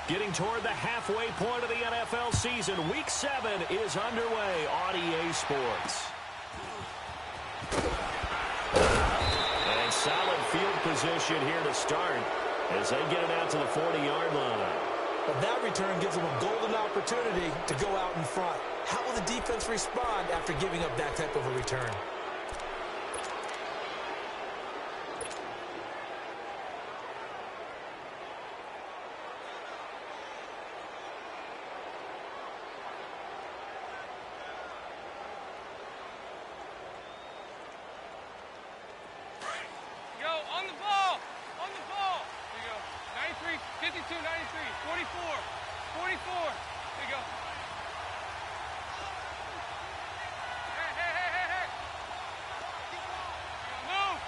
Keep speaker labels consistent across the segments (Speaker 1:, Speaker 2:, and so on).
Speaker 1: Getting toward the halfway point of the NFL season, Week 7 is underway on EA Sports. And solid field position here to start as they get it out to the 40-yard line.
Speaker 2: But that return gives them a golden opportunity to go out in front. How will the defense respond after giving up that type of a return?
Speaker 3: On the ball. On the ball. There you go. 93, 52, 93, 44, 44. There you go. Hey, hey, hey, hey, hey. Move.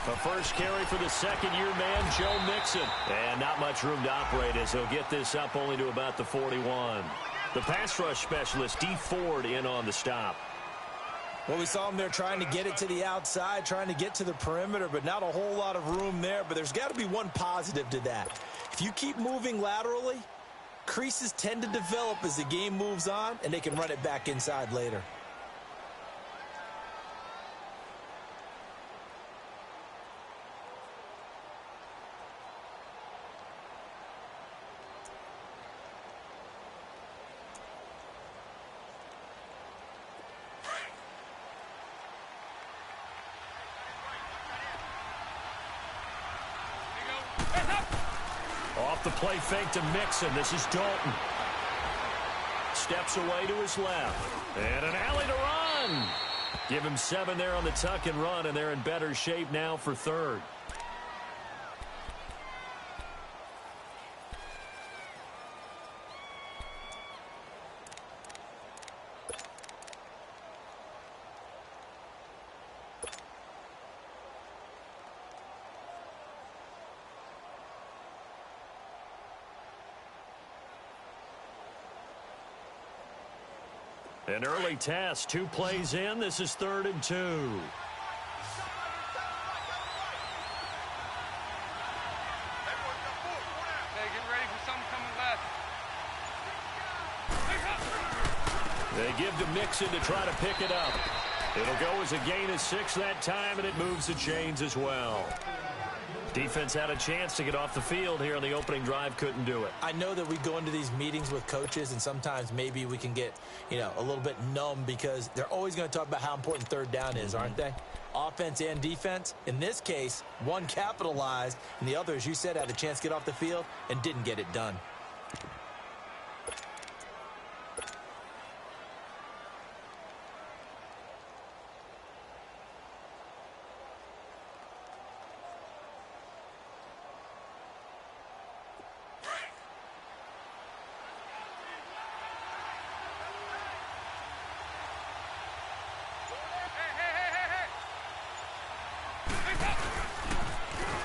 Speaker 1: The first carry for the second-year man, Joe Mixon. And not much room to operate as he'll get this up only to about the 41. The pass rush specialist, D. Ford, in on the stop.
Speaker 2: Well, we saw him there trying to get it to the outside, trying to get to the perimeter, but not a whole lot of room there. But there's got to be one positive to that. If you keep moving laterally, creases tend to develop as the game moves on, and they can run it back inside later.
Speaker 1: Off the play fake to Mixon. This is Dalton. Steps away to his left. And an alley to run. Give him 7 there on the tuck and run, and they're in better shape now for third. An early test, 2 plays in. This is 3rd and 2.
Speaker 3: Hey, get ready for something coming left.
Speaker 1: They give to Mixon to try to pick it up. It'll go as a gain of 6 that time, and it moves the chains as well. Defense had a chance to get off the field here on the opening drive, couldn't do it.
Speaker 2: I know that we go into these meetings with coaches, and sometimes maybe we can get, a little bit numb because they're always going to talk about how important 3rd down is, aren't they? Offense and defense. In this case, one capitalized, and the other, as you said, had a chance to get off the field and didn't get it done.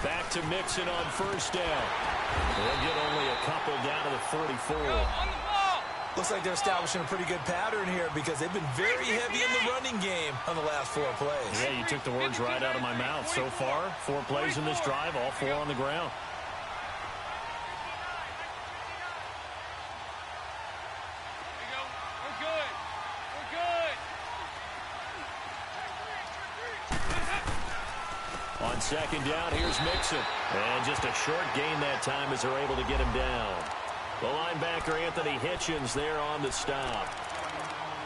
Speaker 1: Back to Mixon on 1st down. They'll get only a couple down to the 44.
Speaker 3: On the ball.
Speaker 2: Looks like they're establishing a pretty good pattern here because they've been very heavy in the running game on the last 4 plays.
Speaker 1: Yeah, you took the words right out of my mouth. So far, 4 plays in this drive, all 4 on the ground.
Speaker 3: There you go. We're good. We're good.
Speaker 1: On 2nd down, here's Mixon. And just a short gain that time as they're able to get him down. The linebacker, Anthony Hitchens, there on the stop.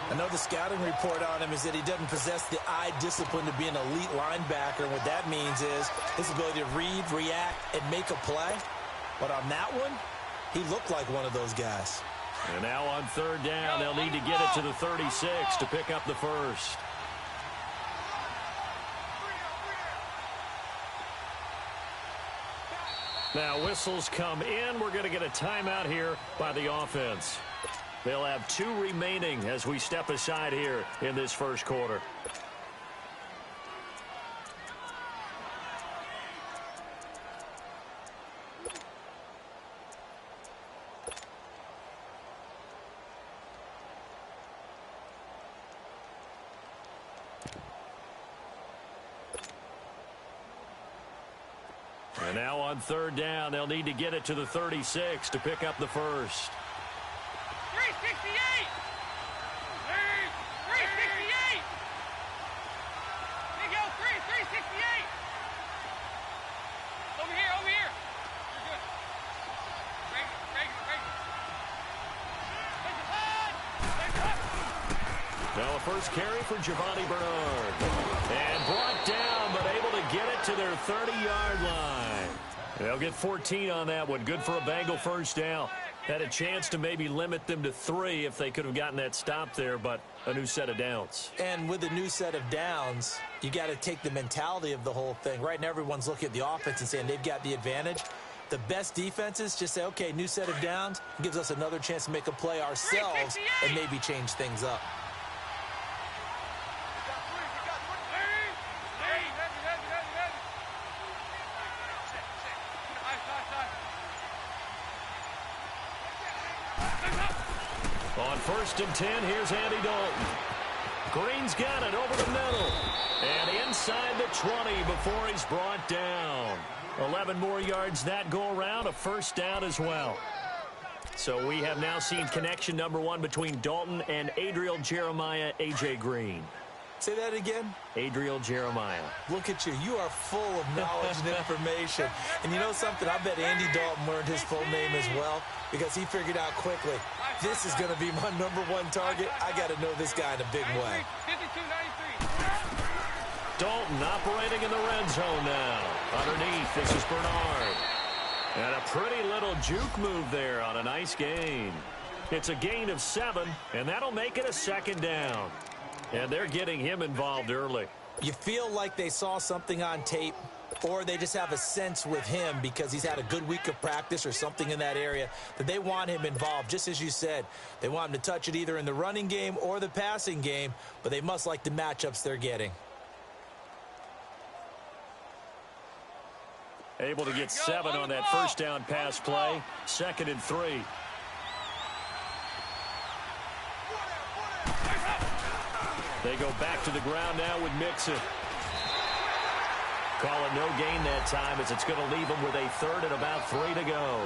Speaker 2: I know the scouting report on him is that he doesn't possess the eye discipline to be an elite linebacker. And what that means is his ability to read, react, and make a play. But on that one, he looked like one of those guys.
Speaker 1: And now on 3rd down, they'll need to get it to the 36 to pick up the first. Now whistles come in. We're going to get a timeout here by the offense. They'll have 2 remaining as we step aside here in this first quarter. And now on third down, they'll need to get it to the 36 to pick up the first.
Speaker 3: 368! 368! Big L 368! Over here, over here. You're good. Break it.
Speaker 1: Now a first carry for Giovanni Bernard. And brought down, but able to get it to their 30-yard line. They'll get 14 on that one. Good for a Bengal first down. Had a chance to maybe limit them to 3 if they could have gotten that stop there, but a new set of downs.
Speaker 2: And with a new set of downs, you got to take the mentality of the whole thing. Right now, everyone's looking at the offense and saying they've got the advantage. The best defenses just say, okay, new set of downs. Gives us another chance to make a play ourselves and maybe change things up.
Speaker 1: On 1st and 10, here's Andy Dalton. Green's got it over the middle. And inside the 20 before he's brought down. 11 more yards that go around, a first down as well. So we have now seen connection number 1 between Dalton and Adriel Jeremiah, A.J. Green.
Speaker 2: Say that again.
Speaker 1: Adriel Jeremiah.
Speaker 2: Look at you. You are full of knowledge and information. And you know something? I bet Andy Dalton learned his full name as well because he figured out quickly, this is going to be my number 1 target. I got to know this guy in a big way.
Speaker 3: 52-93.
Speaker 1: Dalton operating in the red zone now. Underneath, this is Bernard. And a pretty little juke move there on a nice gain. It's a gain of 7, and that'll make it a second down. And they're getting him involved early.
Speaker 2: You feel like they saw something on tape, or they just have a sense with him because he's had a good week of practice or something in that area that they want him involved. Just as you said, they want him to touch it either in the running game or the passing game, but they must like the matchups they're getting.
Speaker 1: Able to get 7 on that first down pass play. 2nd and 3. They go back to the ground now with Mixon. Call it no gain that time as it's going to leave them with a 3rd and about 3 to go.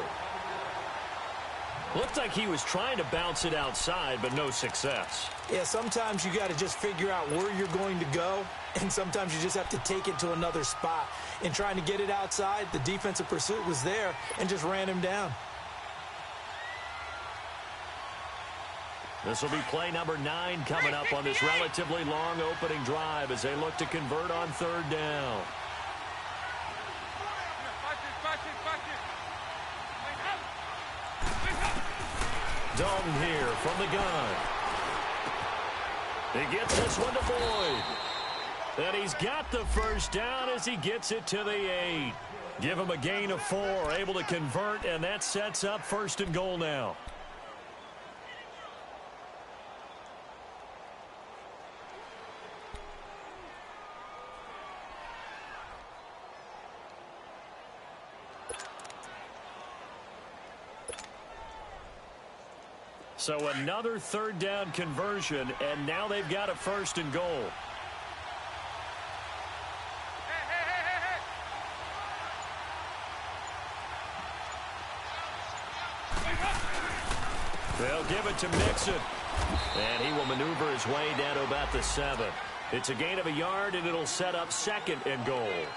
Speaker 1: Looked like he was trying to bounce it outside, but no success.
Speaker 2: Yeah, sometimes you got to just figure out where you're going to go, and sometimes you just have to take it to another spot. In trying to get it outside, the defensive pursuit was there and just ran him down.
Speaker 1: This will be play number 9 coming up on this relatively long opening drive as they look to convert on 3rd down. Dalton here from the gun. He gets this one to Boyd. And he's got the first down as he gets it to the 8. Give him a gain of 4, able to convert, and that sets up 1st and goal now. So another 3rd down conversion, and now they've got a 1st and goal. They'll give it to Mixon. And he will maneuver his way down to about the 7. It's a gain of a yard, and it'll set up 2nd and goal.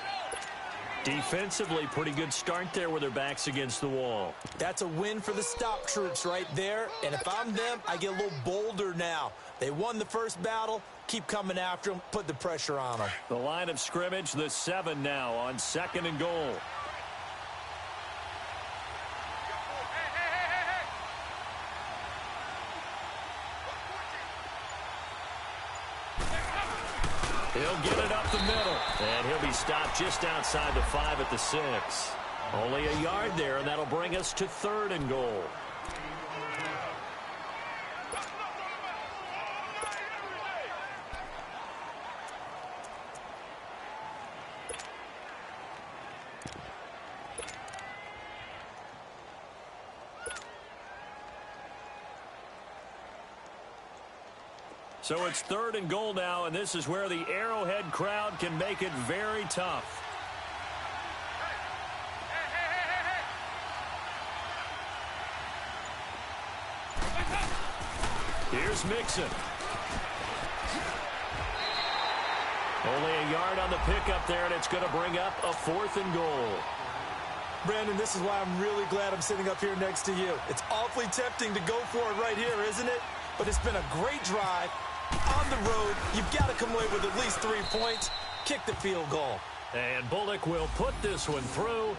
Speaker 1: Defensively, pretty good start there with their backs against the wall.
Speaker 2: That's a win for the stop troops right there. And if I'm them, I get a little bolder now. They won the first battle. Keep coming after them. Put the pressure on them.
Speaker 1: The line of scrimmage, the 7 now on 2nd and goal. He'll get it up the middle, and he'll be stopped just outside the 5 at the 6. Only a yard there, and that'll bring us to 3rd and goal. So it's 3rd and goal now, and this is where the Arrowhead crowd can make it very tough. Here's Mixon. Only a yard on the pickup there, and it's going to bring up a 4th and goal.
Speaker 2: Brandon, this is why I'm really glad I'm sitting up here next to you. It's awfully tempting to go for it right here, isn't it? But it's been a great drive. On the road, you've got to come away with at least 3 points. Kick the field goal.
Speaker 1: And Bullock will put this one through.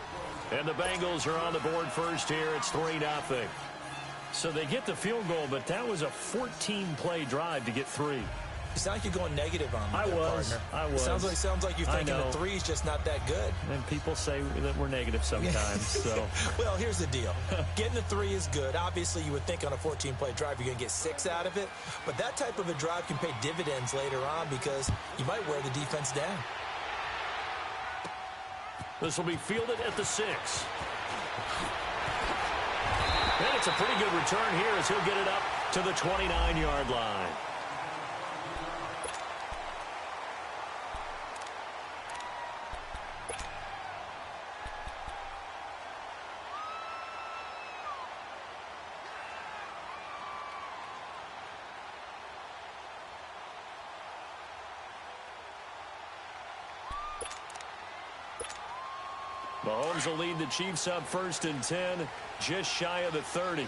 Speaker 1: And the Bengals are on the board first here. It's 3-0. So they get the field goal, but that was a 14-play drive to get 3.
Speaker 2: It sounds like you're going negative on me,
Speaker 1: I was.
Speaker 2: Sounds like you're thinking the 3's just not that good.
Speaker 1: And people say that we're negative sometimes. So,
Speaker 2: well, here's the deal. Getting the 3 is good. Obviously, you would think on a 14-play drive you're going to get 6 out of it. But that type of a drive can pay dividends later on because you might wear the defense down.
Speaker 1: This will be fielded at the 6. And it's a pretty good return here as he'll get it up to the 29-yard line. Mahomes will lead the Chiefs up 1st and 10, just shy of the 30.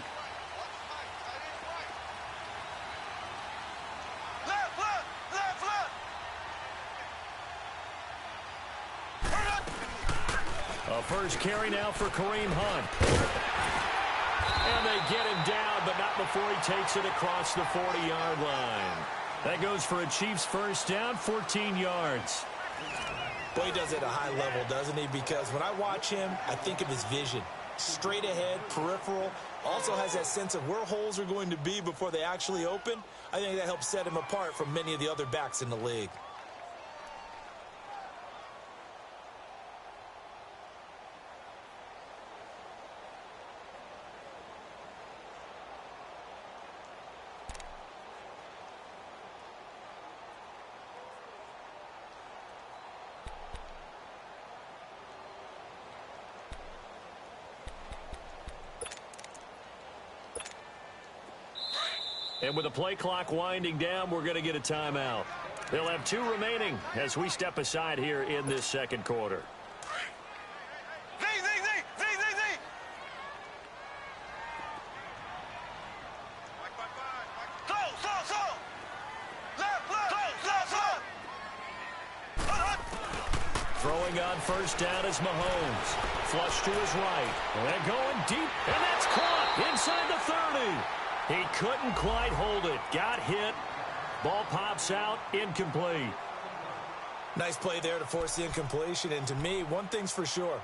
Speaker 1: A first carry now for Kareem Hunt. And they get him down, but not before he takes it across the 40-yard line. That goes for a Chiefs first down, 14 yards.
Speaker 2: Boy, he does it at a high level, doesn't he? Because when I watch him, I think of his vision. Straight ahead, peripheral. Also has that sense of where holes are going to be before they actually open. I think that helps set him apart from many of the other backs in the league.
Speaker 1: And with the play clock winding down, we're going to get a timeout. They'll have 2 remaining as we step aside here in this second quarter. Throwing on first down is Mahomes. Flush to his right. And going deep, and that's caught inside the 30. He couldn't quite hold it. Got hit. Ball pops out. Incomplete.
Speaker 2: Nice play there to force the incompletion. And to me, one thing's for sure.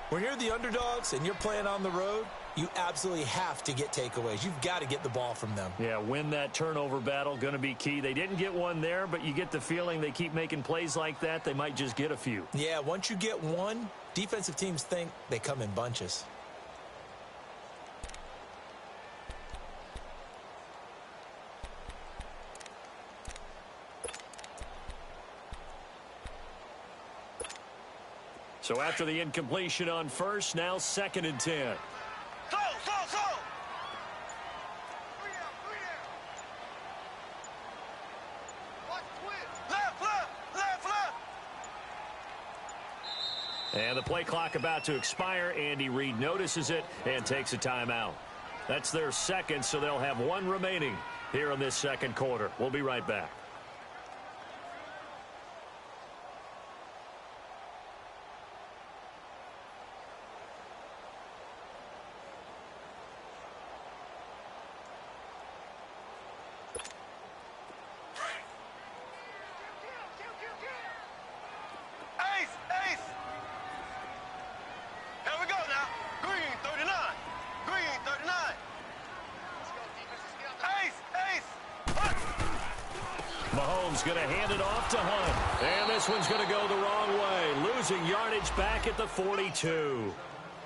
Speaker 2: When you're the underdogs and you're playing on the road, you absolutely have to get takeaways. You've got to get the ball from them.
Speaker 1: Yeah, win that turnover battle. Going to be key. They didn't get one there, but you get the feeling they keep making plays like that. They might just get a few.
Speaker 2: Yeah, once you get one, defensive teams think they come in bunches.
Speaker 1: So after the incompletion on first, now 2nd and 10. And the play clock about to expire. Andy Reid notices it and takes a timeout. That's their 2nd, so they'll have 1 remaining here in this second quarter. We'll be right back. Mahomes going to hand it off to Hunt. And this one's going to go the wrong way. Losing yardage back at the 42.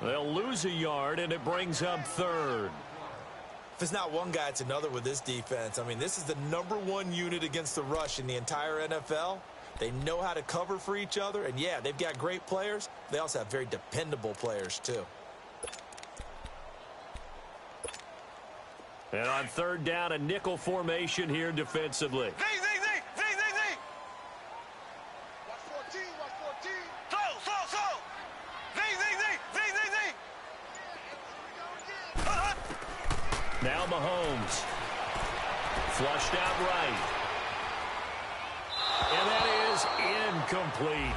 Speaker 1: They'll lose a yard, and it brings up 3rd.
Speaker 2: If it's not one guy, it's another with this defense. I mean, this is the #1 unit against the rush in the entire NFL. They know how to cover for each other. And, yeah, they've got great players. They also have very dependable players, too.
Speaker 1: And on third down, a nickel formation here defensively.
Speaker 3: Z.
Speaker 4: Watch 14, watch 14.
Speaker 3: Slow. Z.
Speaker 1: Now Mahomes. Flushed out right. And that is incomplete.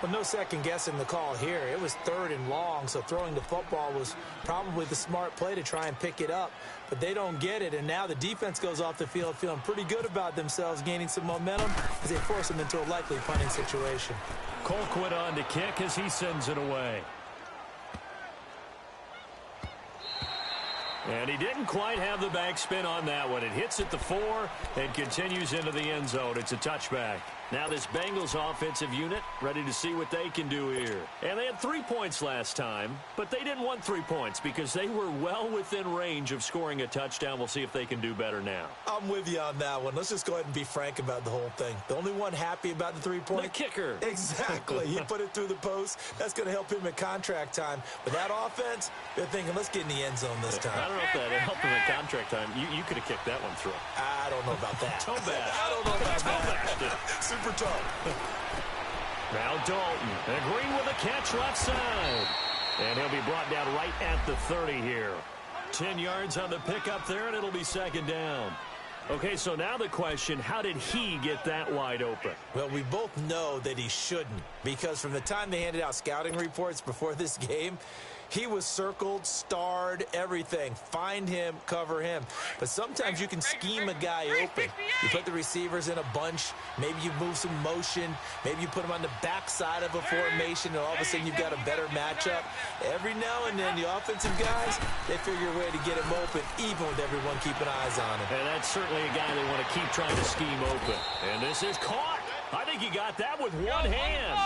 Speaker 2: Well, no second guessing the call here. It was third and long, so throwing the football was probably the smart play to try and pick it up. But they don't get it, and now the defense goes off the field feeling pretty good about themselves, gaining some momentum as they force them into a likely punting situation.
Speaker 1: Colquitt on to kick as he sends it away. And he didn't quite have the backspin on that one. It hits at the 4 and continues into the end zone. It's a touchback. Now this Bengals offensive unit ready to see what they can do here. And they had 3 points last time, but they didn't want 3 points because they were well within range of scoring a touchdown. We'll see if they can do better now.
Speaker 2: I'm with you on that one. Let's just go ahead and be frank about the whole thing. The only one happy about the 3-point?
Speaker 1: The kicker.
Speaker 2: Exactly. He put it through the post. That's going to help him in contract time. But that offense, they're thinking, let's get in the end zone this time.
Speaker 1: I don't know if that helped him in contract time. You could have kicked that one through.
Speaker 2: I don't know about that.
Speaker 1: Toe bash.
Speaker 2: I don't know about that. Super toe.
Speaker 1: Now Dalton. And Green with a catch left side. And he'll be brought down right at the 30 here. 10 yards on the pickup there, and it'll be second down. Okay, so now the question, how did he get that wide open?
Speaker 2: Well, we both know that he shouldn't, because from the time they handed out scouting reports before this game, he was circled, starred, everything. Find him, cover him. But sometimes you can scheme a guy open. You put the receivers in a bunch. Maybe you move some motion. Maybe you put them on the backside of a formation, and all of a sudden you've got a better matchup. Every now and then, the offensive guys, they figure a way to get him open, even with everyone keeping eyes on him.
Speaker 1: And that's certainly a guy they want to keep trying to scheme open. And this is caught. I think he got that with one hand.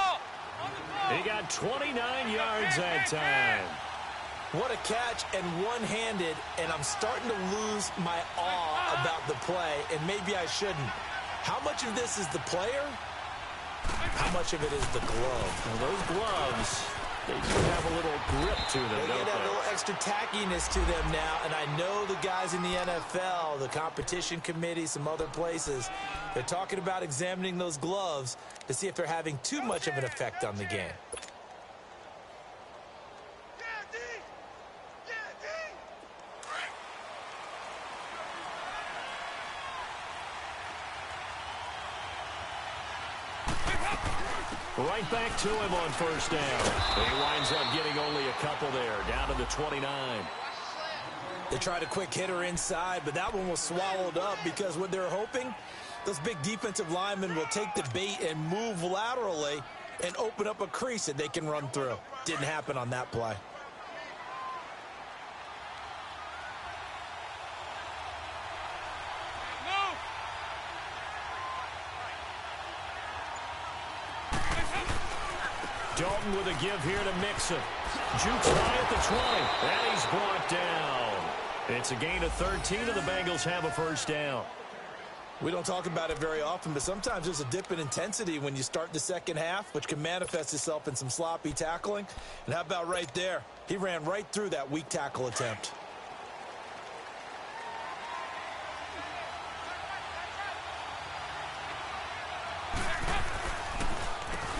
Speaker 1: He got 29 yards that time.
Speaker 2: What a catch, and one-handed, and I'm starting to lose my awe about the play, and maybe I shouldn't. How much of this is the player? How much of it is the glove?
Speaker 1: Well, those gloves, they do have a little grip to them,
Speaker 2: They
Speaker 1: don't
Speaker 2: get a
Speaker 1: they?
Speaker 2: little extra tackiness to them now, and I know the guys in the NFL, the competition committee, some other places, they're talking about examining those gloves to see if they're having too much of an effect on the game.
Speaker 1: Right back to him on first down. He winds up getting only a couple there, down to the 29.
Speaker 2: They tried a quick hitter inside, but that one was swallowed up because what they're hoping, those big defensive linemen will take the bait and move laterally and open up a crease that they can run through. Didn't happen on that play.
Speaker 1: Dalton with a give here to Mixon. Jukes high at the 20, and he's brought down. It's a gain of 13, and the Bengals have a first down.
Speaker 2: We don't talk about it very often, but sometimes there's a dip in intensity when you start the second half, which can manifest itself in some sloppy tackling. And how about right there? He ran right through that weak tackle attempt.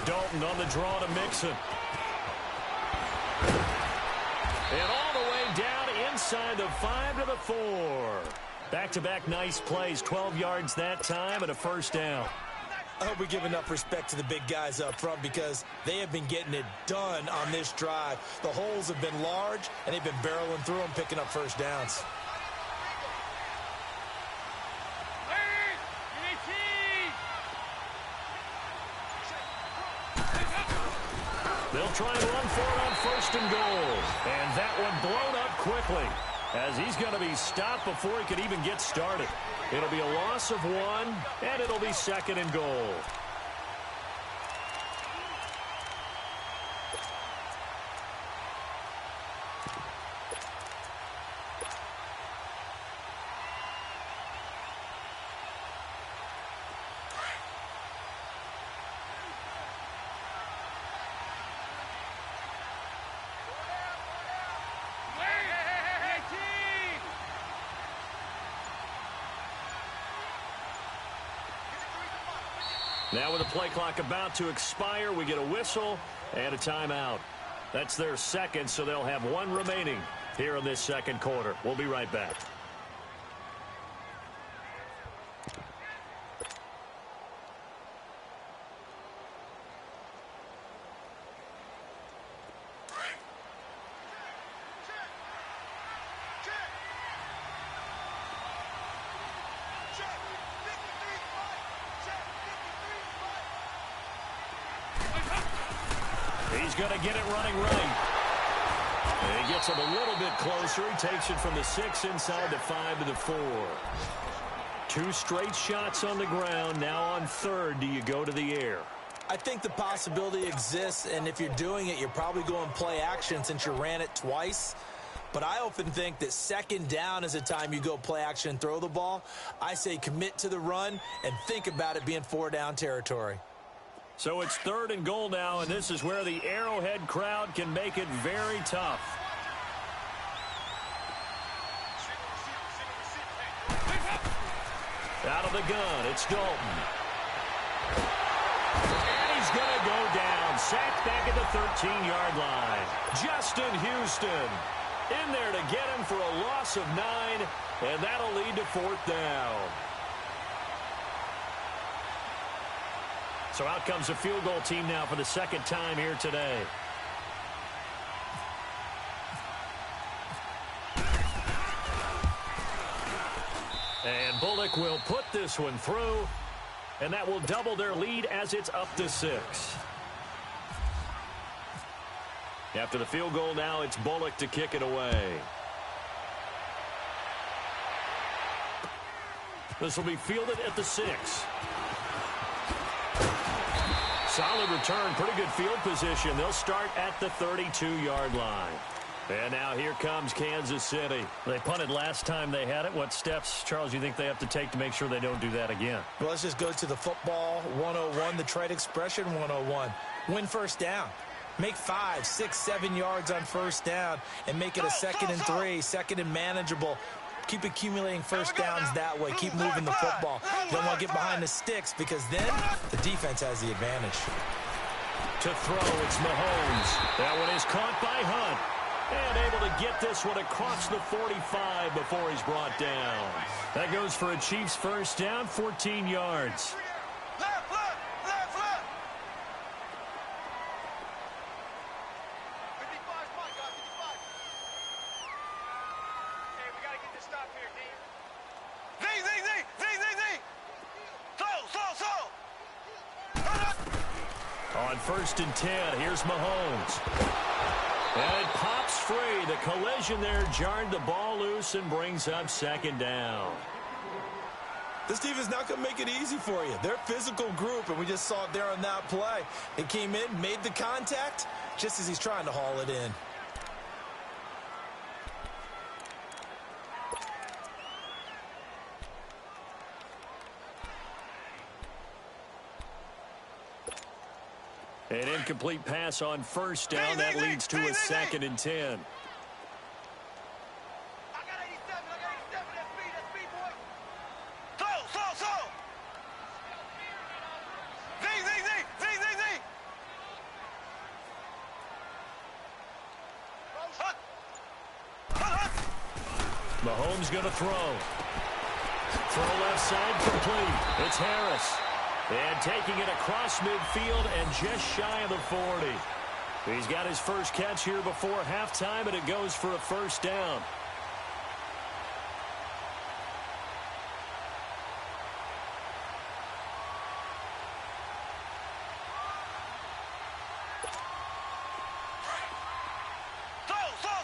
Speaker 1: Dalton on the draw to Mixon. And all the way down inside the 5 to the 4. Back-to-back nice plays, 12 yards that time and a first down.
Speaker 2: I hope we give enough respect to the big guys up front because they have been getting it done on this drive. The holes have been large, and they've been barreling through them, picking up first downs.
Speaker 1: They'll try and run for it on first and goal. And that one blown up quickly as he's going to be stopped before he can even get started. It'll be a loss of 1, and it'll be second and goal. Now with the play clock about to expire, we get a whistle and a timeout. That's their second, so they'll have one remaining here in this second quarter. We'll be right back. He's going to get it running right. And he gets him a little bit closer. He takes it from the 6 inside the 5 to the 4. 2 straight shots on the ground. Now on third, do you go to the air?
Speaker 2: I think the possibility exists, and if you're doing it, you're probably going play action since you ran it twice. But I often think that second down is a time you go play action and throw the ball. I say commit to the run and think about it being 4-down territory.
Speaker 1: So it's 3rd and goal now, and this is where the Arrowhead crowd can make it very tough. Out of the gun, it's Dalton. And he's going to go down. Sacked back at the 13-yard line. Justin Houston in there to get him for a loss of 9, and that'll lead to 4th down. So out comes the field goal team now for the second time here today. And Bullock will put this one through, and that will double their lead as it's up to 6. After the field goal now, it's Bullock to kick it away. This will be fielded at the 6. Solid return, pretty good field position. They'll start at the 32-yard line. And now here comes Kansas City. They punted last time they had it. What steps, Charles, you think they have to take to make sure they don't do that again?
Speaker 2: Well, let's just go to the football 101, the trade expression 101. Win first down. Make 5, 6, 7 yards on first down and make it a 2nd and 3, 2nd and manageable. Keep accumulating first downs that way. Keep moving the football. You don't want to get behind the sticks because then the defense has the advantage.
Speaker 1: To throw, it's Mahomes. That one is caught by Hunt. And able to get this one across the 45 before he's brought down. That goes for a Chiefs first down, 14 yards.
Speaker 4: Left, left, left, left. 55 spot, guys, 55. Hey, we got to get this stop here, D. Z, Z, Z, Z, Z, Z. So.
Speaker 1: On 1st and 10, here's Mahomes. And it pops free. The collision there jarred the ball loose and brings up 2nd down.
Speaker 2: This defense is not going to make it easy for you. They're a physical group, and we just saw it there on that play. It came in, made the contact, just as he's trying to haul it in.
Speaker 1: An incomplete pass on 1st down. That leads to a 2nd and 10.
Speaker 4: I got 87, that's speed, boy. So. Z, Z, Z, Z, Z, Z.
Speaker 1: Mahomes going to throw. Throw left side complete. It's Harris. And taking it across midfield and just shy of the 40. He's got his first catch here before halftime, and it goes for a first down.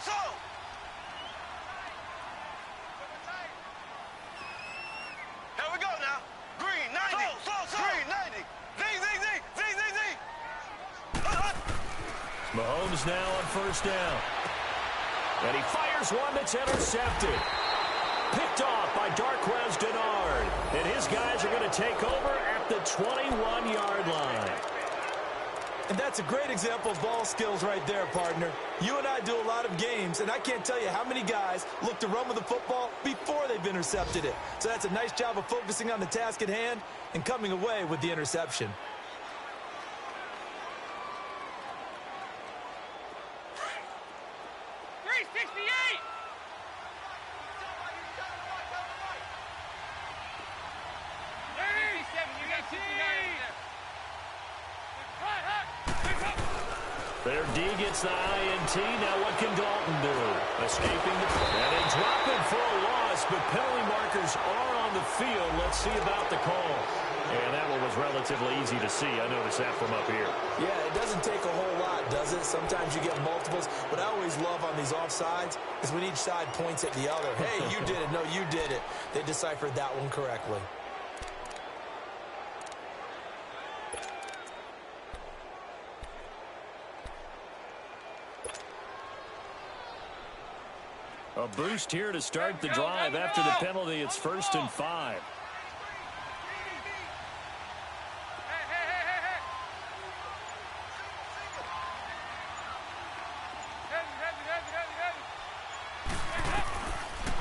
Speaker 4: So. Here we go now. Green, 90. Green, 90. Z, Z, Z, Z, Z, Z.
Speaker 1: Mahomes now on 1st down. And he fires one that's intercepted. Picked off by Darquez Denard. And his guys are going to take over at the 21-yard line.
Speaker 2: And that's a great example of ball skills right there, partner. You and I do a lot of games, and I can't tell you how many guys look to run with the football before they've intercepted it. So that's a nice job of focusing on the task at hand and coming away with the interception.
Speaker 1: Their D gets the INT. Now what can Dalton do? Escaping the... And they drop him for a loss, but penalty markers are on the field. Let's see about the call. And that one was relatively easy to see. I noticed that from up here.
Speaker 2: Yeah, it doesn't take a whole lot, does it? Sometimes you get multiples. What I always love on these offsides is when each side points at the other. Hey, you did it. No, you did it. They deciphered that one correctly.
Speaker 1: A boost here to start the drive. After the penalty, it's 1st and 5.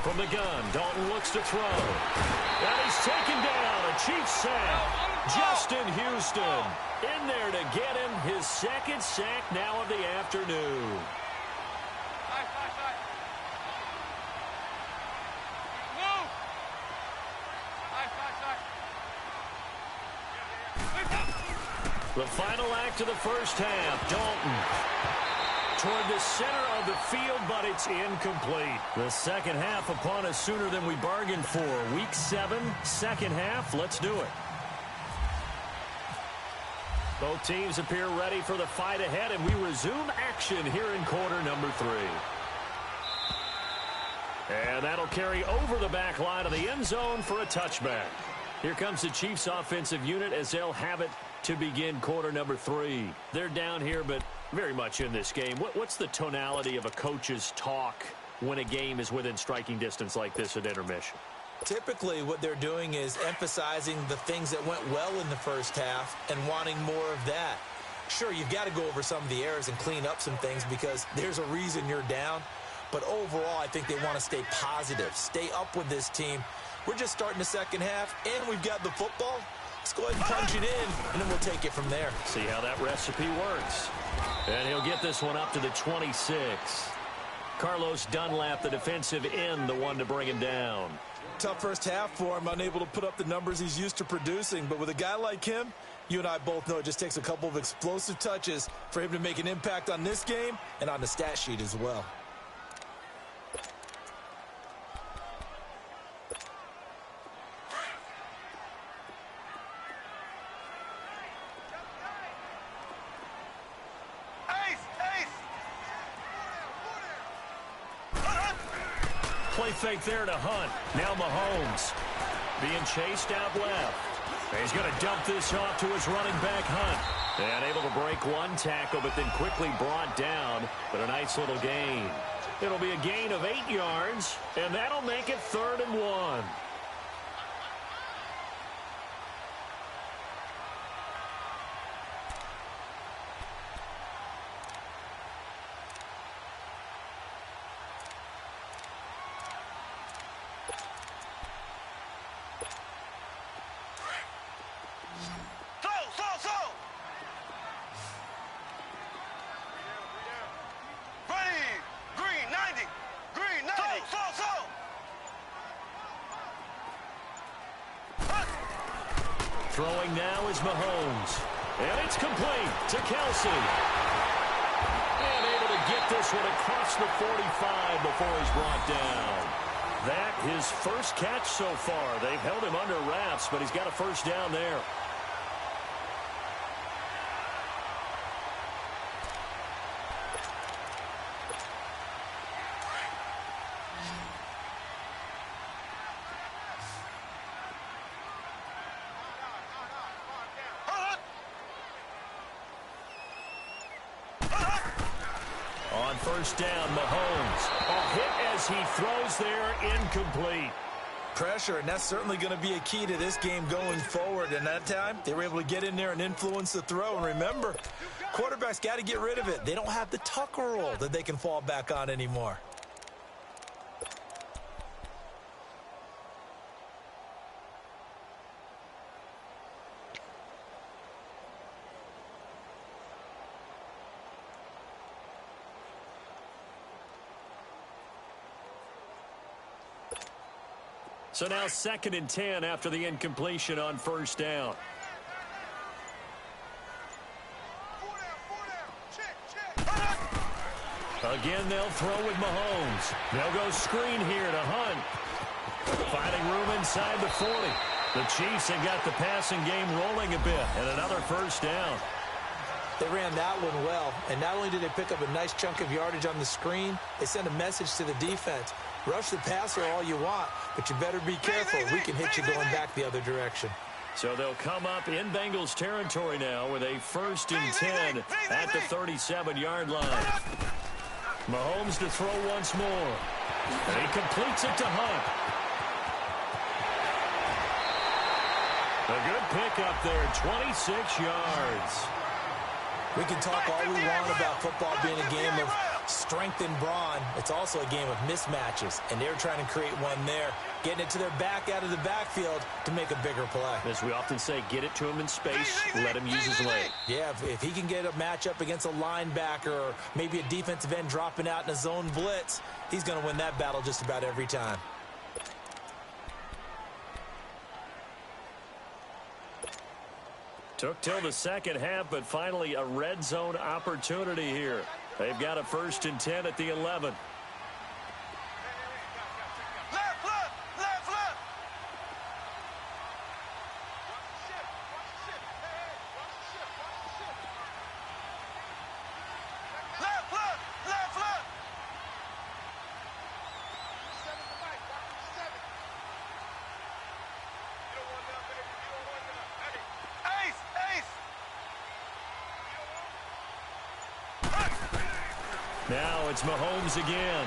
Speaker 1: From the gun, Dalton looks to throw. And he's taken down. A Chiefs sack. Justin Houston in there to get him his 2nd sack now of the afternoon. The final act of the first half. Dalton toward the center of the field, but it's incomplete. The second half upon us sooner than we bargained for. Week 7, second half. Let's do it. Both teams appear ready for the fight ahead, and we resume action here in quarter number 3. And that'll carry over the back line of the end zone for a touchback. Here comes the Chiefs offensive unit as they'll have it to begin quarter number 3. They're down here, but very much in this game. What's the tonality of a coach's talk when a game is within striking distance like this at intermission?
Speaker 2: Typically, what they're doing is emphasizing the things that went well in the first half and wanting more of that. Sure, you've got to go over some of the errors and clean up some things because there's a reason you're down. But overall, I think they want to stay positive, stay up with this team. We're just starting the second half, and we've got the football. Let's go ahead and punch it in, and then we'll take it from there.
Speaker 1: See how that recipe works. And he'll get this one up to the 26. Carlos Dunlap, the defensive end, the one to bring him down.
Speaker 2: Tough first half for him, unable to put up the numbers he's used to producing. But with a guy like him, you and I both know it just takes a couple of explosive touches for him to make an impact on this game and on the stat sheet as well.
Speaker 1: Play fake there to Hunt. Now Mahomes being chased out left. He's going to dump this off to his running back, Hunt. And able to break one tackle, but then quickly brought down. But a nice little gain. It'll be a gain of 8 yards, and that'll make it 3rd and 1. Throwing now is Mahomes. And it's complete to Kelsey. And able to get this one across the 45 before he's brought down. That his first catch so far. They've held him under wraps, but he's got a first down there. First down, Mahomes. A hit as he throws there, incomplete.
Speaker 2: pressure, and that's certainly going to be a key to this game going forward. And that time, they were able to get in there and influence the throw. And remember, quarterbacks got to get rid of it. They don't have the tucker roll that they can fall back on anymore.
Speaker 1: So now 2nd and 10 after the incompletion on first down. Again, they'll throw with Mahomes. They'll go screen here to Hunt. Finding room inside the 40. The Chiefs have got the passing game rolling a bit, and another first down.
Speaker 2: They ran that one well, and not only did they pick up a nice chunk of yardage on the screen, they sent a message to the defense. Rush the passer all you want, but you better be careful. We can hit you going back the other direction.
Speaker 1: So they'll come up in Bengals territory now with a 1st and 10 at the 37-yard line. Mahomes to throw once more. And he completes it to Hunt. A good pickup there, 26 yards.
Speaker 2: We can talk all we want about football being a game of strength and brawn. It's also a game of mismatches, and they're trying to create one there, getting it to their back out of the backfield to make a bigger play.
Speaker 1: As we often say, get it to him in space, let him use his leg.
Speaker 2: Yeah, if he can get a matchup against a linebacker or maybe a defensive end dropping out in a zone blitz, he's going to win that battle just about every time.
Speaker 1: Took till the second half, but finally a red zone opportunity here. They've got a 1st and 10 at the 11. Now it's Mahomes again.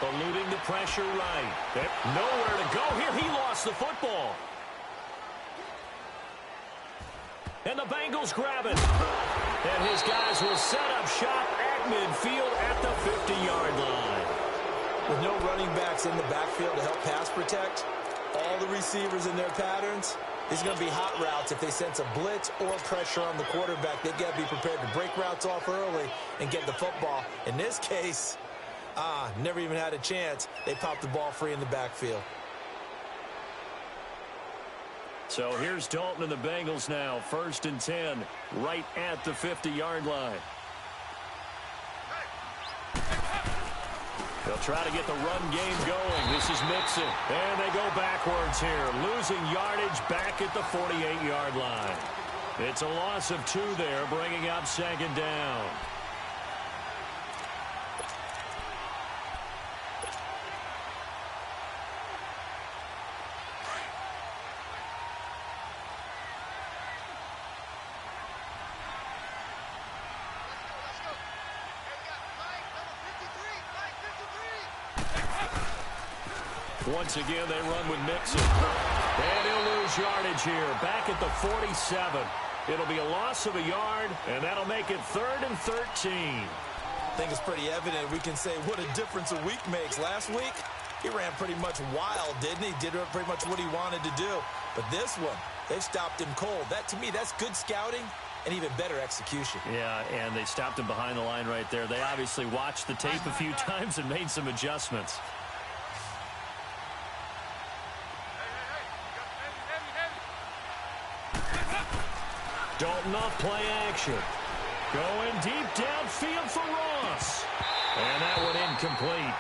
Speaker 1: Eluding the pressure right. Nowhere to go here. He lost the football. And the Bengals grab it. And his guys will set up shop at midfield at the 50-yard line.
Speaker 2: With no running backs in the backfield to help pass protect, all the receivers in their patterns, these are going to be hot routes. If they sense a blitz or pressure on the quarterback, they've got to be prepared to break routes off early and get the football. In this case, never even had a chance. They popped the ball free in the backfield.
Speaker 1: So here's Dalton and the Bengals now. 1st and 10, right at the 50-yard line. They'll try to get the run game going. This is Mixon. And they go backwards here. Losing yardage back at the 48-yard line. It's a loss of 2 there, bringing up 2nd down. Once again, they run with Mixon. And he'll lose yardage here. Back at the 47. It'll be a loss of a yard, and that'll make it 3rd and 13.
Speaker 2: I think it's pretty evident. We can say what a difference a week makes. Last week, he ran pretty much wild, didn't he? Did pretty much what he wanted to do. But this one, they've stopped him cold. That, to me, that's good scouting and even better execution.
Speaker 1: Yeah, and they stopped him behind the line right there. They obviously watched the tape a few times and made some adjustments. Dalton off play action. Going deep downfield for Ross. And that one incomplete.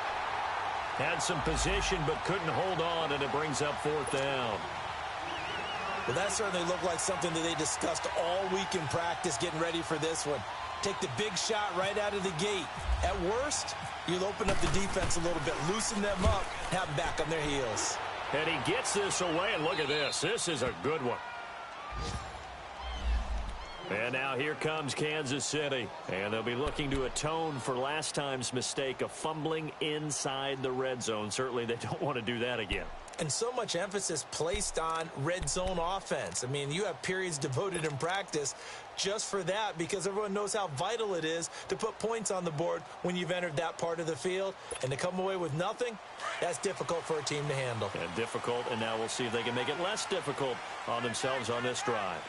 Speaker 1: Had some position but couldn't hold on, and it brings up 4th down.
Speaker 2: Well, that certainly looked like something that they discussed all week in practice getting ready for this one. Take the big shot right out of the gate. At worst, you'll open up the defense a little bit, loosen them up, have them back on their heels.
Speaker 1: And he gets this away, and look at this. This is a good one. And now here comes Kansas City. And they'll be looking to atone for last time's mistake of fumbling inside the red zone. Certainly they don't want to do that again.
Speaker 2: And so much emphasis placed on red zone offense. I mean, you have periods devoted in practice just for that because everyone knows how vital it is to put points on the board when you've entered that part of the field. And to come away with nothing, that's difficult for a team to handle.
Speaker 1: And difficult, and now we'll see if they can make it less difficult on themselves on this drive.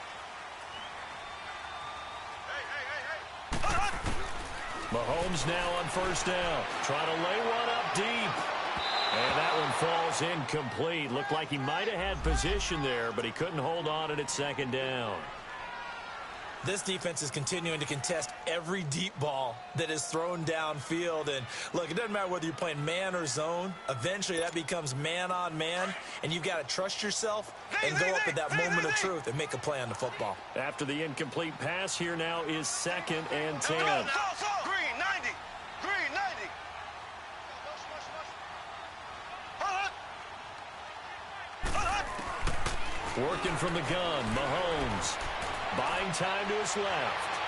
Speaker 1: Mahomes now on first down. Trying to lay one up deep. And that one falls incomplete. Looked like he might have had position there, but he couldn't hold on at second down.
Speaker 2: This defense is continuing to contest every deep ball that is thrown downfield. And, look, it doesn't matter whether you're playing man or zone. Eventually, that becomes man on man, and you've got to trust yourself and go up at that moment of truth and make a play on the football.
Speaker 1: After the incomplete pass, here now is 2nd and 10.
Speaker 4: Green 90. Green 90.
Speaker 1: Working from the gun, Mahomes. Buying time to his left.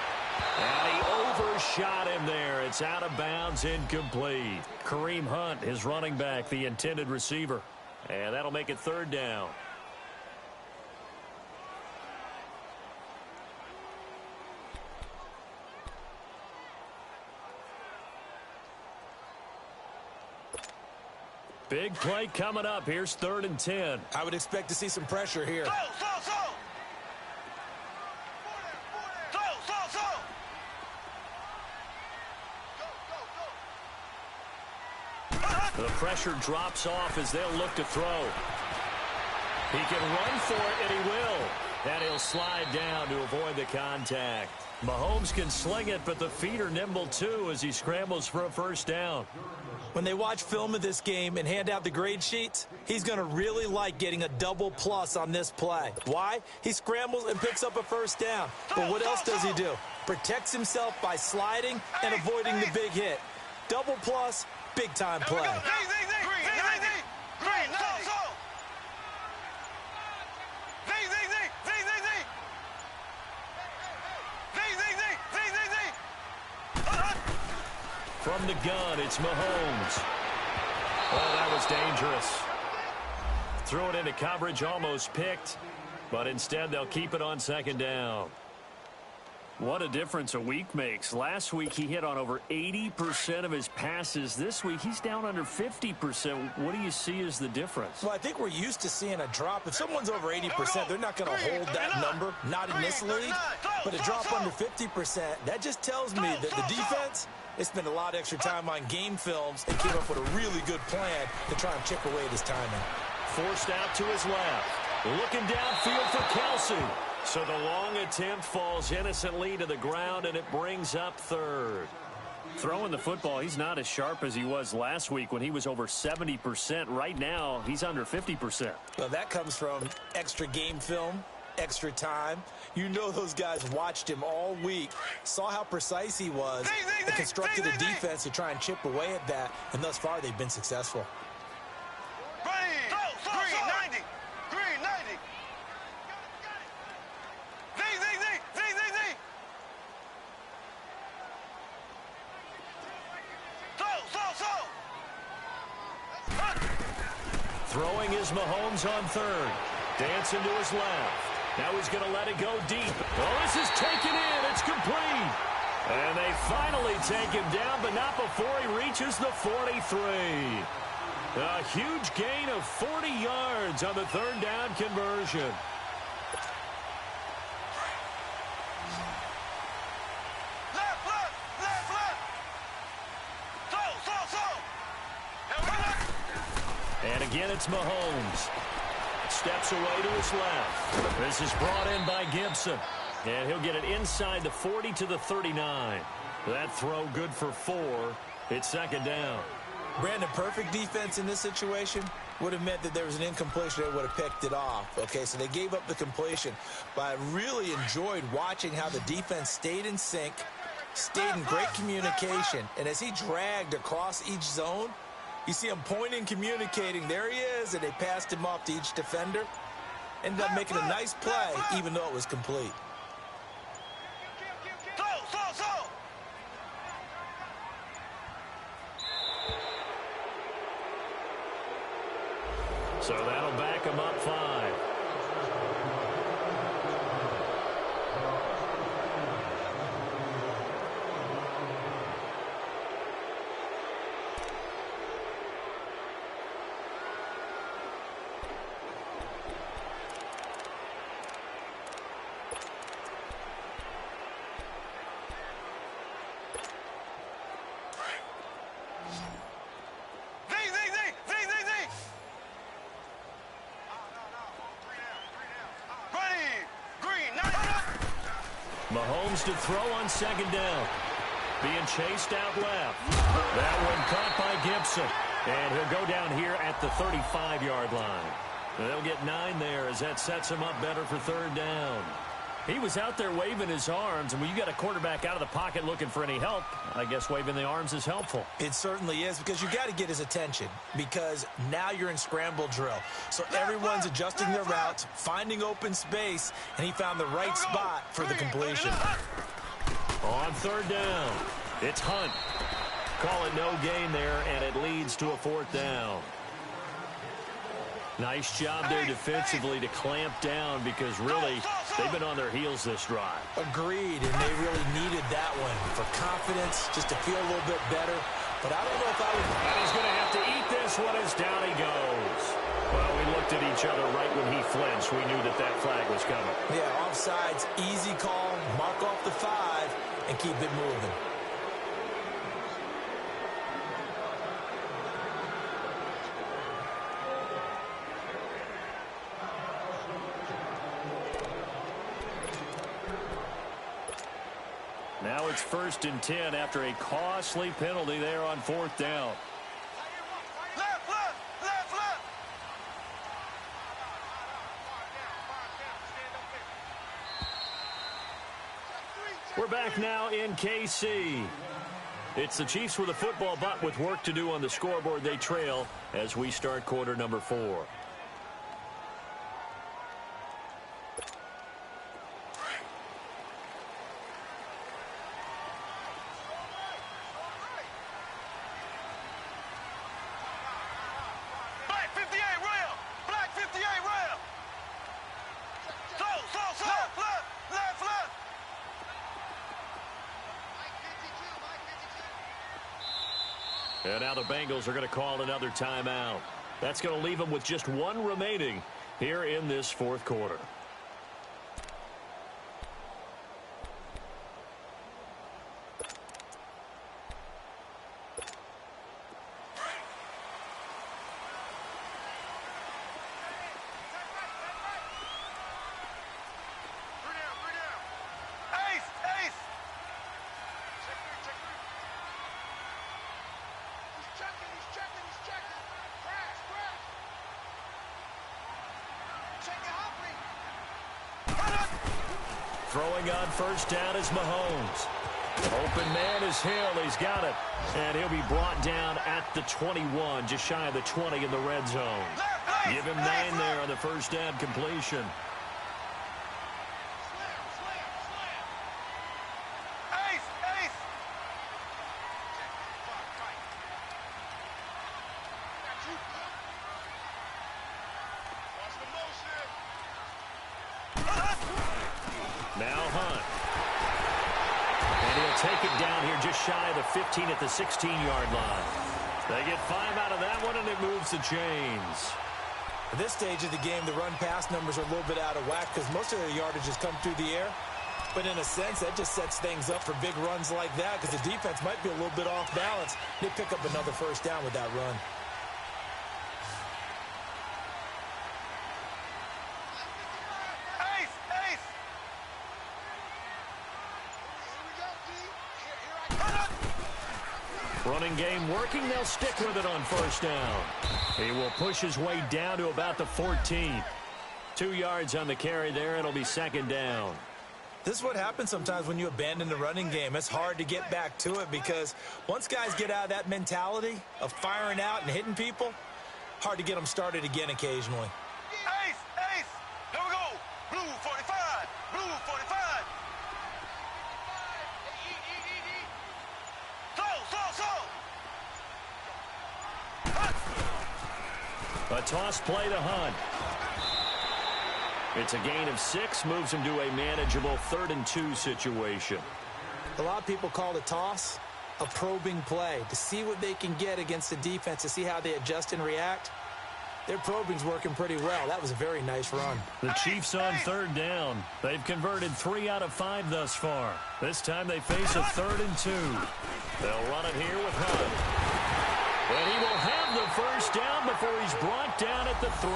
Speaker 1: And he overshot him there. It's out of bounds, incomplete. Kareem Hunt, his running back, the intended receiver. And that'll make it 3rd down. Big play coming up. Here's 3rd and 10.
Speaker 2: I would expect to see some pressure here.
Speaker 1: The pressure drops off as they'll look to throw. He can run for it, and he will. And he'll slide down to avoid the contact. Mahomes can sling it, but the feet are nimble too as he scrambles for a first down.
Speaker 2: When they watch film of this game and hand out the grade sheets, he's going to really like getting a double plus on this play. Why? He scrambles and picks up a first down. But what else does he do? Protects himself by sliding and avoiding the big hit. Double plus, big-time play.
Speaker 1: From the gun, it's Mahomes. Oh, that was dangerous. Threw it into coverage, almost picked, but instead they'll keep it on 2nd down. What a difference a week makes. Last week he hit on over 80% of his passes. This week he's down under 50%. What do you see as the difference?
Speaker 2: Well, I think we're used to seeing a drop. If someone's over 80%, they're not going to hold that number, not in this league. But a drop under 50%, that just tells me that the defense, they spent a lot of extra time on game films and came up with a really good plan to try and chip away at his timing.
Speaker 1: Forced out to his left. Looking downfield for Kelsey. So the long attempt falls innocently to the ground, and it brings up 3rd. Throwing the football, he's not as sharp as he was last week when he was over 70%. Right now, he's under 50%.
Speaker 2: Well, that comes from extra game film, extra time. You know those guys watched him all week, saw how precise he was, and constructed a defense to try and chip away at that, and thus far they've been successful.
Speaker 4: Green 90. Green 90.
Speaker 1: Throwing is Mahomes on 3rd. Dancing to his left. Now he's going to let it go deep. Well, this is taken in. It's complete. And they finally take him down, but not before he reaches the 43. A huge gain of 40 yards on the 3rd down conversion. And again, it's Mahomes. Steps away to his left. This is brought in by Gibson. And he'll get it inside the 40 to the 39. That throw good for 4. It's 2nd down.
Speaker 2: Brandon, perfect defense in this situation would have meant that there was an incompletion. They would have picked it off. Okay, so they gave up the completion. But I really enjoyed watching how the defense stayed in sync, stayed in great communication. And as he dragged across each zone, you see him pointing, communicating. There he is, and they passed him off to each defender. Ended up making a nice play, even though it was complete.
Speaker 1: So that'll back them up 5. Mahomes to throw on 2nd down. Being chased out left. That one caught by Gibson. And he'll go down here at the 35-yard line. They'll get 9 there as that sets him up better for 3rd down. He was out there waving his arms, and when you got a quarterback out of the pocket looking for any help, I guess waving the arms is helpful.
Speaker 2: It certainly is, because you got to get his attention, because now you're in scramble drill. So everyone's adjusting their routes, finding open space, and he found the right spot for the completion.
Speaker 1: On 3rd down, it's Hunt. Call it no gain there, and it leads to a 4th down. Nice job there defensively to clamp down, because really they've been on their heels this drive.
Speaker 2: Agreed, and they really needed that one for confidence, just to feel a little bit better. But I don't know if I would...
Speaker 1: And he's going to have to eat this one as down he goes. Well, we looked at each other right when he flinched. We knew that that flag was coming.
Speaker 2: Yeah, offsides, easy call, mark off the 5, and keep it moving.
Speaker 1: Now it's 1st and 10 after a costly penalty there on 4th down.
Speaker 4: Left, left, left, left.
Speaker 1: We're back now in KC. It's the Chiefs with a football, but with work to do on the scoreboard. They trail as we start quarter number 4. And now the Bengals are going to call another timeout. That's going to leave them with just 1 remaining here in this 4th quarter. Throwing on 1st down is Mahomes. Open man is Hill. He's got it. And he'll be brought down at the 21, just shy of the 20 in the red zone. Give him 9 there on the 1st down completion. Now Hunt. And he'll take it down here just shy of the 15 at the 16-yard line. They get 5 out of that one, and it moves the chains.
Speaker 2: At this stage of the game, the run-pass numbers are a little bit out of whack because most of their yardage has come through the air. But in a sense, that just sets things up for big runs like that because the defense might be a little bit off balance. They pick up another 1st down with that run.
Speaker 1: Running game working. They'll stick with it on 1st down. He will push his way down to about the 14. 2 yards on the carry there. It'll be 2nd down.
Speaker 2: This is what happens sometimes when you abandon the running game. It's hard to get back to it because once guys get out of that mentality of firing out and hitting people, hard to get them started again occasionally.
Speaker 4: Ace, ace. Here we go. Blue 45. Blue 45.
Speaker 1: A toss play to Hunt. It's a gain of 6, moves him to a manageable 3rd and 2 situation.
Speaker 2: A lot of people call the toss a probing play to see what they can get against the defense, to see how they adjust and react. Their probing's working pretty well. That was a very nice run.
Speaker 1: The Chiefs on 3rd down. They've converted 3 out of 5 thus far. This time they face a 3rd and 2. They'll run it here with Hunt. And he will have the first down before he's brought down at the 3.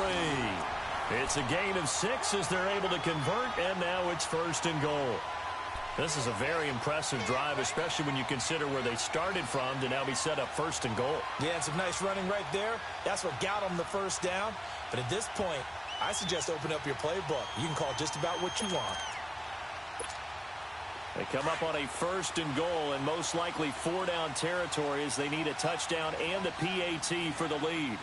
Speaker 1: It's a gain of 6 as they're able to convert, and now it's 1st and goal. This is a very impressive drive, especially when you consider where they started from to now be set up 1st and goal.
Speaker 2: Yeah, and some nice running right there. That's what got them the first down. But at this point, I suggest open up your playbook. You can call just about what you want.
Speaker 1: They come up on a 1st and goal and most likely 4-down territory as they need a touchdown and the PAT for the lead.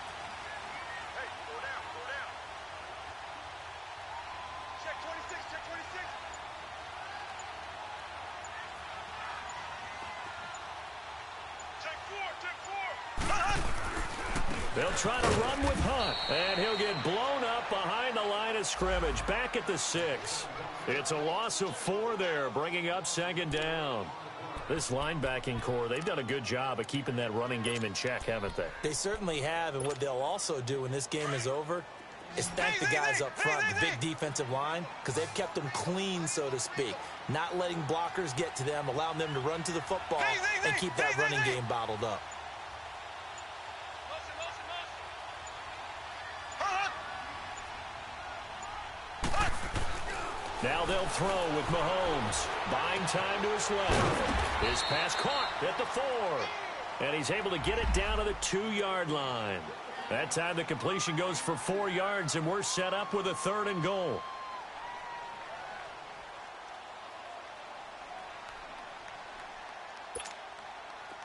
Speaker 1: They'll try to run with Hunt, and he'll get blown up behind the line of scrimmage, back at the 6. It's a loss of 4 there, bringing up 2nd down. This linebacking core, they've done a good job of keeping that running game in check, haven't they?
Speaker 2: They certainly have, and what they'll also do when this game is over is thank the guys up front, the big defensive line, because they've kept them clean, so to speak, not letting blockers get to them, allowing them to run to the football and keep that running game bottled up.
Speaker 1: Now they'll throw with Mahomes. Buying time to his left. His pass caught at the 4. And he's able to get it down to the 2-yard line. That time the completion goes for 4 yards, and we're set up with a 3rd and goal.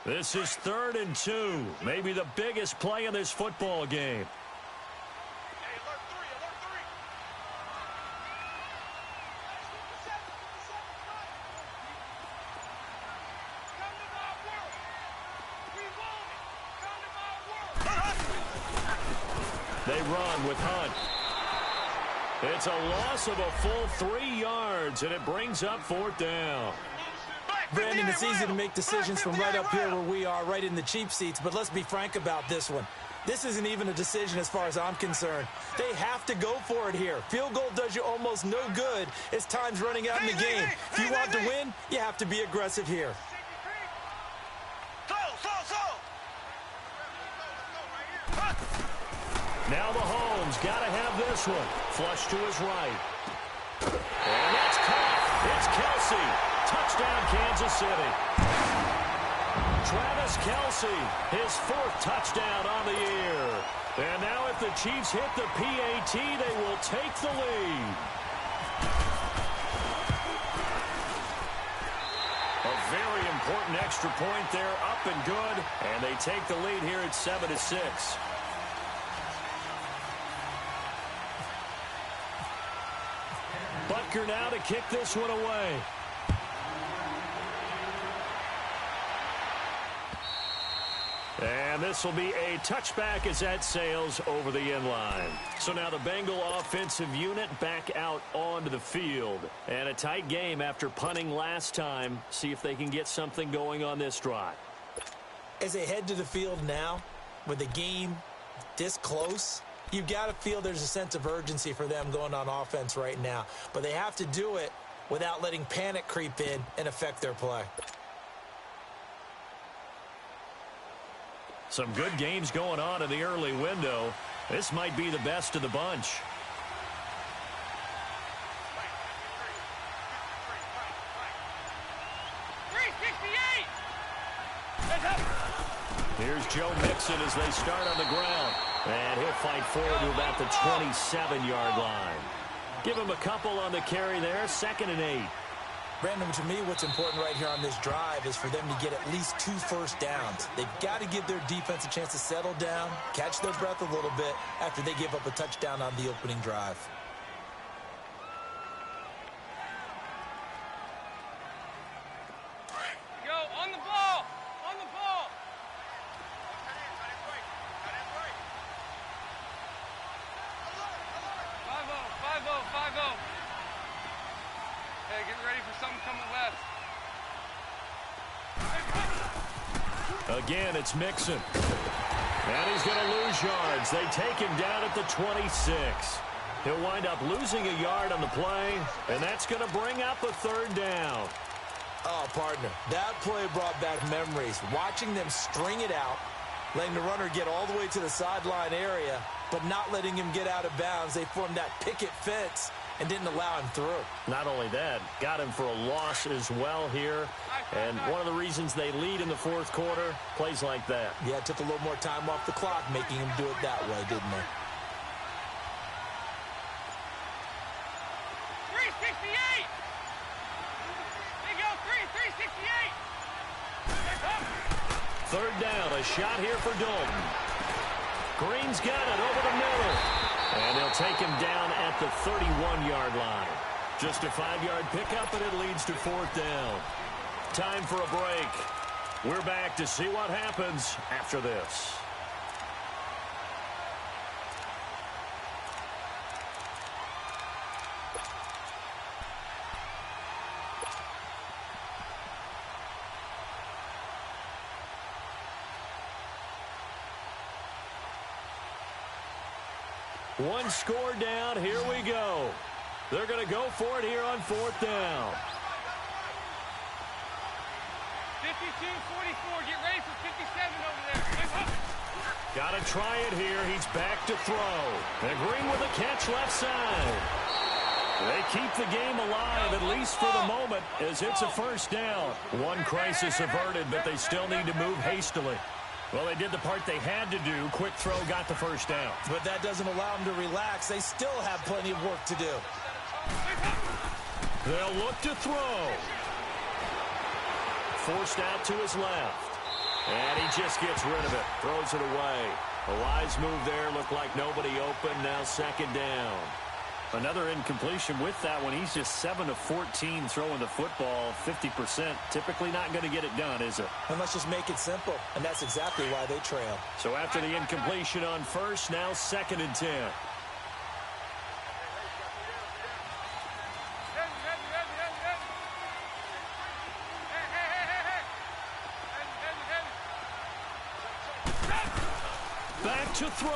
Speaker 1: This is 3rd and 2. Maybe the biggest play in this football game. They run with Hunt. It's a loss of a full 3 yards, and it brings up 4th down.
Speaker 2: Brandon, it's easy to make decisions from right up here where we are, right in the cheap seats, but let's be frank about this one. This isn't even a decision as far as I'm concerned. They have to go for it here. Field goal does you almost no good as time's running out in the game. If you want to win, you have to be aggressive here.
Speaker 1: Now Mahomes got to have this one. Flush to his right. And that's caught. It's Kelsey. Touchdown, Kansas City. Travis Kelsey, his 4th touchdown on the year. And now if the Chiefs hit the PAT, they will take the lead. A very important extra point there, up and good. And they take the lead here at 7-6. Butker now to kick this one away. And this will be a touchback as that sails over the end line. So now the Bengal offensive unit back out onto the field. And a tight game after punting last time. See if they can get something going on this drive.
Speaker 2: As they head to the field now, with the game this close, you've got to feel there's a sense of urgency for them going on offense right now. But they have to do it without letting panic creep in and affect their play.
Speaker 1: Some good games going on in the early window. This might be the best of the bunch. Here's Joe Mixon as they start on the ground. And he'll fight forward to about the 27-yard line. Give him a couple on the carry there. 2nd and 8.
Speaker 2: Brandon, to me, what's important right here on this drive is for them to get at least 2 first downs. They've got to give their defense a chance to settle down, catch their breath a little bit after they give up a touchdown on the opening drive.
Speaker 3: Go, on the ball! On the ball!
Speaker 1: Again, it's Mixon. And he's going to lose yards. They take him down at the 26. He'll wind up losing a yard on the play, and that's going to bring up a third down.
Speaker 2: Oh, partner, that play brought back memories. Watching them string it out, letting the runner get all the way to the sideline area, but not letting him get out of bounds. They formed that picket fence and didn't allow him through.
Speaker 1: Not only that, got him for a loss as well here. And one of the reasons they lead in the fourth quarter, plays like that.
Speaker 2: Yeah, it took a little more time off the clock, making him do it that way, didn't they?
Speaker 3: 368! They go 368!
Speaker 1: Third down, a shot here for Dalton. Green's got it over the middle. And they'll take him down at the 31-yard line. Just a 5-yard pickup, and it leads to fourth down. Time for a break. We're back to see what happens after this. One score down. Here we go. They're going to go for it here on fourth down.
Speaker 3: 52-44. Get ready for 57 over there.
Speaker 1: Got to try it here. He's back to throw. And Green with a catch left side. They keep the game alive, at least for the moment, as it's a first down. One crisis averted, but they still need to move hastily. Well, they did the part they had to do. Quick throw got the first down.
Speaker 2: But that doesn't allow them to relax. They still have plenty of work to do.
Speaker 1: They'll look to throw. Forced out to his left. And he just gets rid of it. Throws it away. A wise move there. Looked like nobody open. Now second down. Another incompletion with that one. He's just 7 of 14 throwing the football, 50%. Typically not going to get it done, is it?
Speaker 2: And let's just make it simple. And that's exactly why they trail.
Speaker 1: So after the incompletion on first, now second and 10. Back to throw.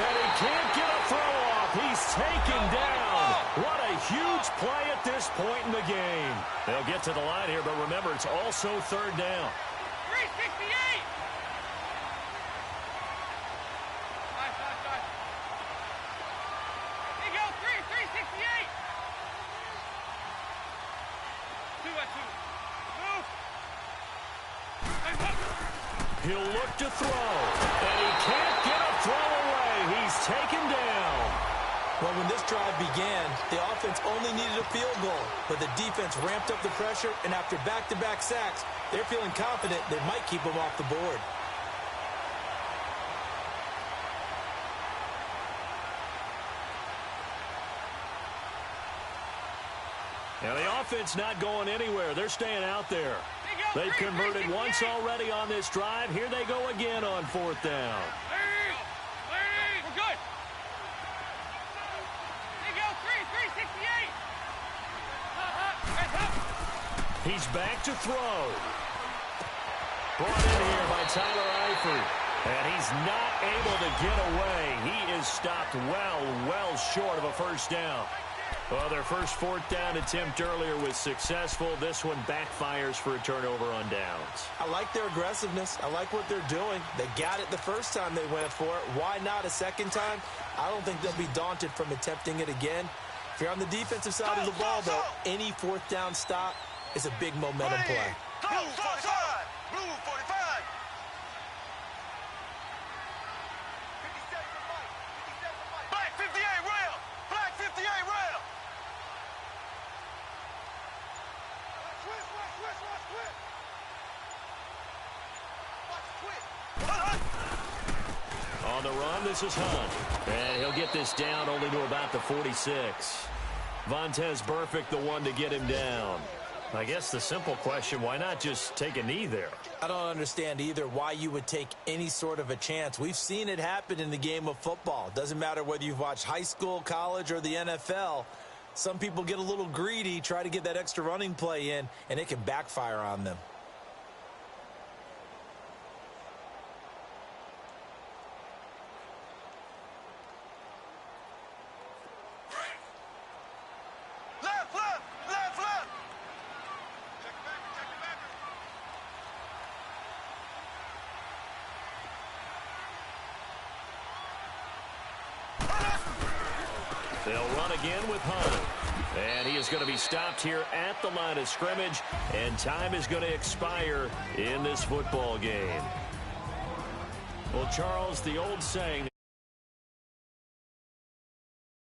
Speaker 1: And he can't get a throw off. He's taken down. What a huge play at this point in the game. They'll get to the line here, but remember, it's also third down.
Speaker 3: 368! They go 368! 2 by 2. Move!
Speaker 1: He'll look to throw, and he can't get a throw away. He's taken down.
Speaker 2: Well, when this drive began, the offense only needed a field goal, but the defense ramped up the pressure, and after back-to-back sacks, they're feeling confident they might keep them off the board.
Speaker 1: Now, the offense not going anywhere. They're staying out there. They've converted once already on this drive. Here they go again on fourth down.
Speaker 3: We're good. They go 368.
Speaker 1: He's back to throw. Brought in here by Tyler Eifert. And he's not able to get away. He is stopped well short of a first down. Well, their first fourth down attempt earlier was successful. This one backfires for a turnover on downs.
Speaker 2: I like their aggressiveness. I like what they're doing. They got it the first time they went for it. Why not a second time? I don't think they'll be daunted from attempting it again. If you're on the defensive side of the ball, though, any fourth down stop is a big momentum play.
Speaker 4: Blue 45. Blue 45. Black 58 rail. Black 58 rail.
Speaker 1: On the run, this is Hunt. And he'll get this down only to about the 46. Vontaze Burfict, the one to get him down. I guess the simple question, why not just take a knee there?
Speaker 2: I don't understand either why you would take any sort of a chance. We've seen it happen in the game of football. Doesn't matter whether you've watched high school, college, or the NFL. Some people get a little greedy, try to get that extra running play in, and it can backfire on them.
Speaker 1: They'll run again with Hunt. And he is going to be stopped here at the line of scrimmage, and time is going to expire in this football game. Well, Charles, the old saying